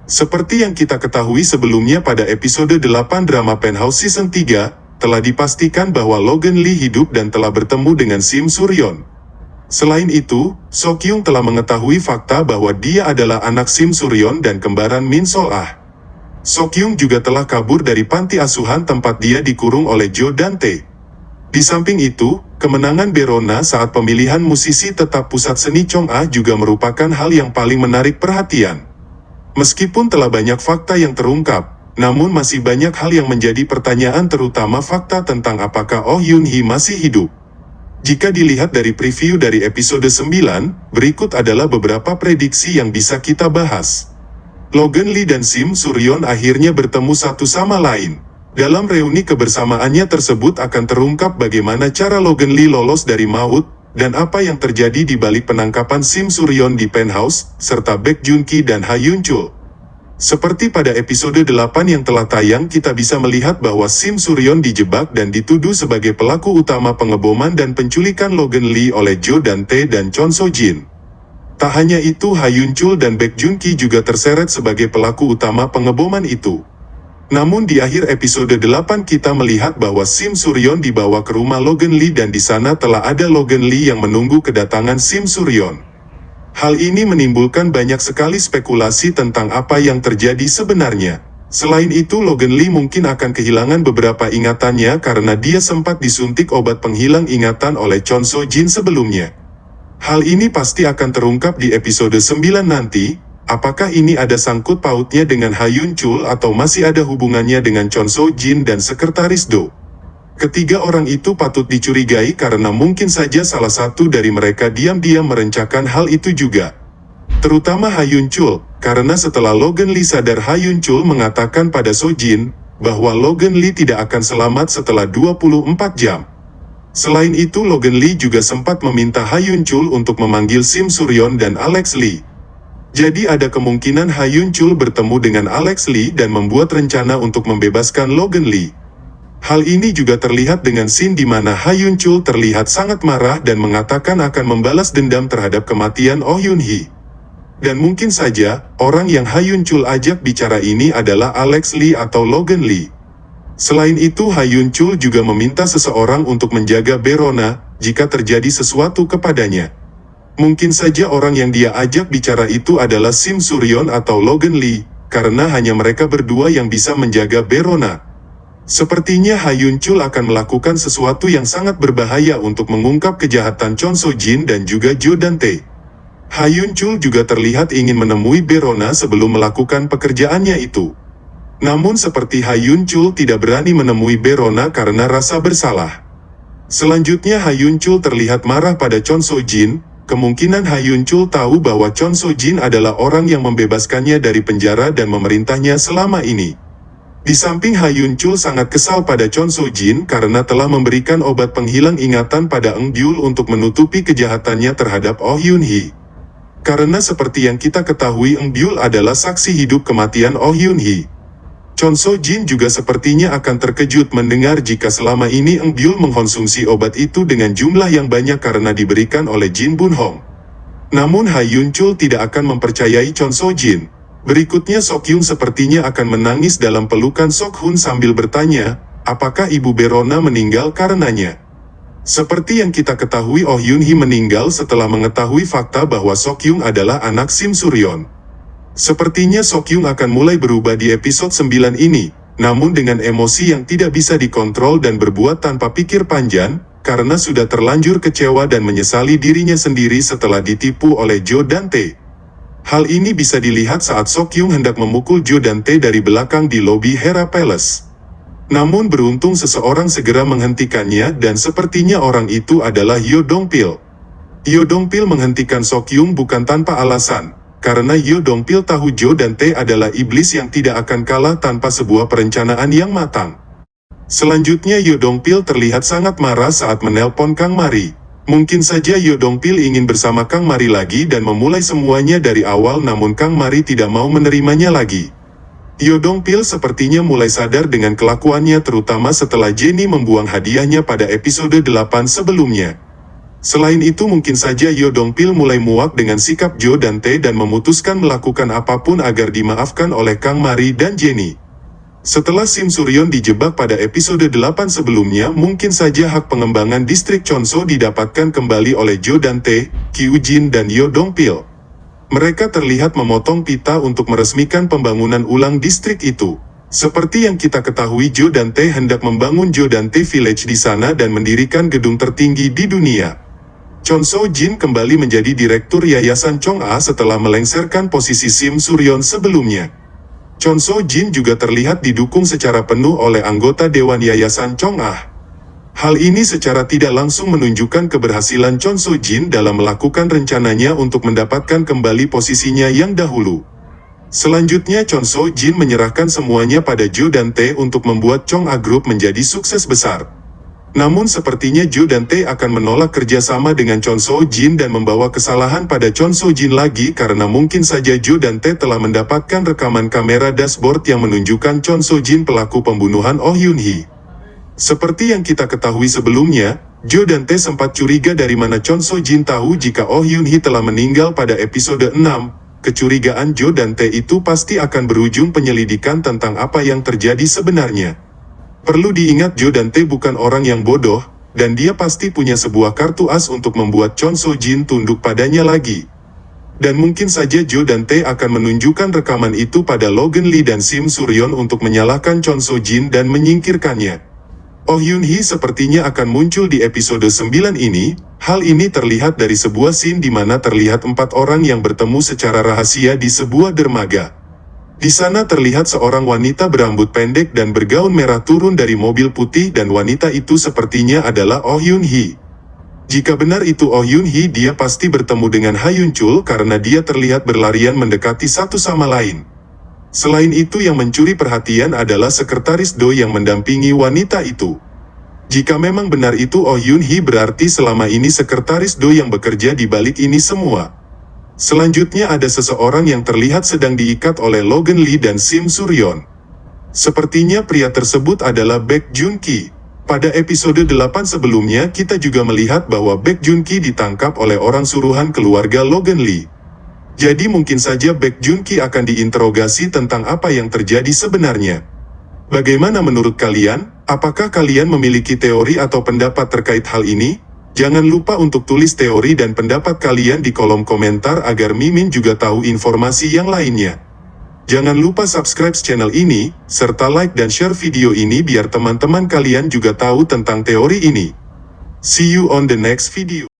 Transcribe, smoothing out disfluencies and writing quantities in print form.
Seperti yang kita ketahui sebelumnya pada episode 8 drama Penthouse Season 3, telah dipastikan bahwa Logan Lee hidup dan telah bertemu dengan Sim Suryon. Selain itu, Sokyung telah mengetahui fakta bahwa dia adalah anak Sim Suryon dan kembaran Min Sol-ah. Sokyung juga telah kabur dari panti asuhan tempat dia dikurung oleh Jo dan Tae. Di samping itu, kemenangan Berona saat pemilihan musisi tetap pusat seni Chong-ah juga merupakan hal yang paling menarik perhatian. Meskipun telah banyak fakta yang terungkap, namun masih banyak hal yang menjadi pertanyaan, terutama fakta tentang apakah Oh Yoon-hee masih hidup. Jika dilihat dari preview dari episode 9, berikut adalah beberapa prediksi yang bisa kita bahas. Logan Lee dan Sim Suryon akhirnya bertemu satu sama lain. Dalam reuni kebersamaannya tersebut akan terungkap bagaimana cara Logan Lee lolos dari maut, dan apa yang terjadi di balik penangkapan Sim Suryon di Penthouse, serta Baek Joon-ki dan Ha Yun-chul. Seperti pada episode 8 yang telah tayang, kita bisa melihat bahwa Sim Suryon dijebak dan dituduh sebagai pelaku utama pengeboman dan penculikan Logan Lee oleh Jo dan Tae dan Chon So-jin. Tak hanya itu, Ha Yun-chul dan Baek Joon-ki juga terseret sebagai pelaku utama pengeboman itu. Namun di akhir episode 8 kita melihat bahwa Sim Suryon dibawa ke rumah Logan Lee dan di sana telah ada Logan Lee yang menunggu kedatangan Sim Suryon. Hal ini menimbulkan banyak sekali spekulasi tentang apa yang terjadi sebenarnya. Selain itu, Logan Lee mungkin akan kehilangan beberapa ingatannya karena dia sempat disuntik obat penghilang ingatan oleh Chon So-jin sebelumnya. Hal ini pasti akan terungkap di episode 9 nanti. Apakah ini ada sangkut pautnya dengan Ha Yun-chul atau masih ada hubungannya dengan Chon So-jin dan Sekretaris Do? Ketiga orang itu patut dicurigai karena mungkin saja salah satu dari mereka diam-diam merencanakan hal itu juga. Terutama Ha Yun-chul, karena setelah Logan Lee sadar, Ha Yun-chul mengatakan pada So-jin bahwa Logan Lee tidak akan selamat setelah 24 jam. Selain itu, Logan Lee juga sempat meminta Ha Yun-chul untuk memanggil Sim Suryon dan Alex Lee. Jadi ada kemungkinan Ha Yun-chul bertemu dengan Alex Lee dan membuat rencana untuk membebaskan Logan Lee. Hal ini juga terlihat dengan scene di mana Ha Yun-chul terlihat sangat marah dan mengatakan akan membalas dendam terhadap kematian Oh Yoon-hee. Dan mungkin saja, orang yang Ha Yun-chul ajak bicara ini adalah Alex Lee atau Logan Lee. Selain itu, Ha Yun-chul juga meminta seseorang untuk menjaga Berona jika terjadi sesuatu kepadanya. Mungkin saja orang yang dia ajak bicara itu adalah Sim Suryon atau Logan Lee, karena hanya mereka berdua yang bisa menjaga Berona. Sepertinya Ha Yun-chul akan melakukan sesuatu yang sangat berbahaya untuk mengungkap kejahatan Chon So-jin dan juga Jo dan Tae. Ha Yun-chul juga terlihat ingin menemui Berona sebelum melakukan pekerjaannya itu. Namun seperti Ha Yun-chul tidak berani menemui Berona karena rasa bersalah. Selanjutnya Ha Yun-chul terlihat marah pada Chon So-jin. Kemungkinan Ha Yun-chul tahu bahwa Chon So-jin adalah orang yang membebaskannya dari penjara dan memerintahnya selama ini. Di samping Ha Yun-chul sangat kesal pada Chon So-jin karena telah memberikan obat penghilang ingatan pada Eun Byul untuk menutupi kejahatannya terhadap Oh Yoon-hee. Karena seperti yang kita ketahui, Eun Byul adalah saksi hidup kematian Oh Yoon-hee. Chon So-jin juga sepertinya akan terkejut mendengar jika selama ini Eun Byul mengkonsumsi obat itu dengan jumlah yang banyak karena diberikan oleh Jin Bun-hong. Namun Ha Yun-chul tidak akan mempercayai Chon So-jin. Berikutnya Sokyung sepertinya akan menangis dalam pelukan Sok-hun sambil bertanya, apakah Ibu Berona meninggal karenanya? Seperti yang kita ketahui, Oh Yoon-hee meninggal setelah mengetahui fakta bahwa Sokyung adalah anak Sim Suryon. Sepertinya Sokyung akan mulai berubah di episode 9 ini, namun dengan emosi yang tidak bisa dikontrol dan berbuat tanpa pikir panjang, karena sudah terlanjur kecewa dan menyesali dirinya sendiri setelah ditipu oleh Jo dan Tae. Hal ini bisa dilihat saat Sokyung hendak memukul Jo dan Tae dari belakang di lobi Hera Palace. Namun beruntung seseorang segera menghentikannya dan sepertinya orang itu adalah Yo Dong-pil. Yo Dong-pil menghentikan Sokyung bukan tanpa alasan. Karena Yo Dong-pil tahu Jo dan Tae adalah iblis yang tidak akan kalah tanpa sebuah perencanaan yang matang. Selanjutnya Yo Dong-pil terlihat sangat marah saat menelpon Kang Mari. Mungkin saja Yo Dong-pil ingin bersama Kang Mari lagi dan memulai semuanya dari awal, namun Kang Mari tidak mau menerimanya lagi. Yo Dong-pil sepertinya mulai sadar dengan kelakuannya, terutama setelah Jenny membuang hadiahnya pada episode 8 sebelumnya. Selain itu mungkin saja Yo Dong-pil mulai muak dengan sikap Jo dan Tae dan memutuskan melakukan apapun agar dimaafkan oleh Kang Mari dan Jenny. Setelah Sim Suryon dijebak pada episode 8 sebelumnya, mungkin saja hak pengembangan distrik Chonso didapatkan kembali oleh Jo dan Tae, Kyu Jin dan Yo Dong-pil. Mereka terlihat memotong pita untuk meresmikan pembangunan ulang distrik itu. Seperti yang kita ketahui, Jo dan Tae hendak membangun Jo dan Tae Village di sana dan mendirikan gedung tertinggi di dunia. Chonso Jin kembali menjadi direktur Yayasan Chong-a setelah melengsarkan posisi Sim Suryon sebelumnya. Chonso Jin juga terlihat didukung secara penuh oleh anggota Dewan Yayasan Chong-a. Hal ini secara tidak langsung menunjukkan keberhasilan Chonso Jin dalam melakukan rencananya untuk mendapatkan kembali posisinya yang dahulu. Selanjutnya Chonso Jin menyerahkan semuanya pada Jo dan Tae untuk membuat Chong-a Group menjadi sukses besar. Namun sepertinya Jo dan Tae akan menolak kerjasama dengan Chonso Jin dan membawa kesalahan pada Chonso Jin lagi karena mungkin saja Jo dan Tae telah mendapatkan rekaman kamera dashboard yang menunjukkan Chonso Jin pelaku pembunuhan Oh Yun Hee. Seperti yang kita ketahui sebelumnya, Jo dan Tae sempat curiga dari mana Chonso Jin tahu jika Oh Yun Hee telah meninggal pada episode 6. Kecurigaan Jo dan Tae itu pasti akan berujung penyelidikan tentang apa yang terjadi sebenarnya. Perlu diingat Jo dan Tae bukan orang yang bodoh, dan dia pasti punya sebuah kartu as untuk membuat Chonso Jin tunduk padanya lagi. Dan mungkin saja Jo dan Tae akan menunjukkan rekaman itu pada Logan Lee dan Sim Suryon untuk menyalahkan Chonso Jin dan menyingkirkannya. Oh Yun Hee sepertinya akan muncul di episode 9 ini. Hal ini terlihat dari sebuah scene di mana terlihat 4 orang yang bertemu secara rahasia di sebuah dermaga. Di sana terlihat seorang wanita berambut pendek dan bergaun merah turun dari mobil putih dan wanita itu sepertinya adalah Oh Yun Hee. Jika benar itu Oh Yun Hee, dia pasti bertemu dengan Ha Yun Chul karena dia terlihat berlarian mendekati satu sama lain. Selain itu yang mencuri perhatian adalah sekretaris Do yang mendampingi wanita itu. Jika memang benar itu Oh Yun Hee, berarti selama ini sekretaris Do yang bekerja di balik ini semua. Selanjutnya ada seseorang yang terlihat sedang diikat oleh Logan Lee dan Sim Suryon. Sepertinya pria tersebut adalah Baek Jun Ki. Pada episode 8 sebelumnya kita juga melihat bahwa Baek Jun Ki ditangkap oleh orang suruhan keluarga Logan Lee. Jadi mungkin saja Baek Jun Ki akan diinterogasi tentang apa yang terjadi sebenarnya. Bagaimana menurut kalian? Apakah kalian memiliki teori atau pendapat terkait hal ini? Jangan lupa untuk tulis teori dan pendapat kalian di kolom komentar agar Mimin juga tahu informasi yang lainnya. Jangan lupa subscribe channel ini, serta like dan share video ini biar teman-teman kalian juga tahu tentang teori ini. See you on the next video.